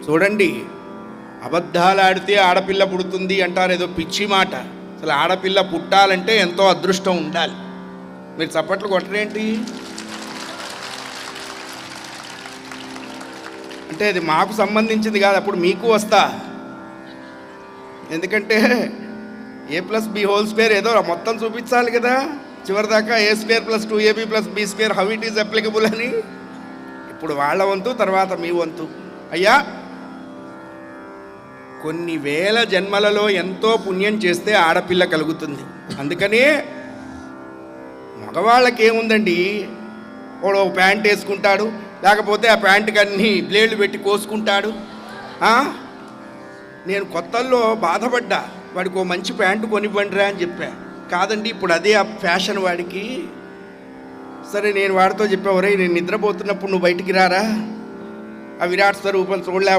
చూడండి, అబద్ధాలు ఆడితే ఆడపిల్ల పుడుతుంది అంటారు, ఏదో పిచ్చి మాట. అసలు ఆడపిల్ల పుట్టాలంటే ఎంతో అదృష్టం ఉండాలి. మీరు చప్పట్లు కొట్టరేంటి? అంటే అది మాకు సంబంధించింది కాదు, అప్పుడు మీకు వస్తా. ఎందుకంటే a+b² ఏదో మొత్తం చూపించాలి కదా చివరిదాకా. a² + 2ab + b² how it is applicable అని. ఇప్పుడు వాళ్ళ వంతు, తర్వాత మీ వంతు. అయ్యా, కొన్ని వేల జన్మలలో ఎంతో పుణ్యం చేస్తే ఆడపిల్ల కలుగుతుంది. అందుకని మగవాళ్ళకి ఏముందండి, వాడు ఒక ప్యాంట్ వేసుకుంటాడు, లేకపోతే ఆ ప్యాంటుకి అన్ని బ్లేడ్లు పెట్టి కోసుకుంటాడు. నేను కొత్తల్లో బాధపడ్డా, వాడికి ఓ మంచి ప్యాంటు కొనివ్వండిరా అని చెప్పా. కాదండి, ఇప్పుడు అదే ఆ ఫ్యాషన్ వాడికి. సరే, నేను వాడితో చెప్పా, ఒరేయ్ నేను నిద్రపోతున్నప్పుడు నువ్వు బయటికి రారా, ఆ విరాట్ స్వరూపం చూడలే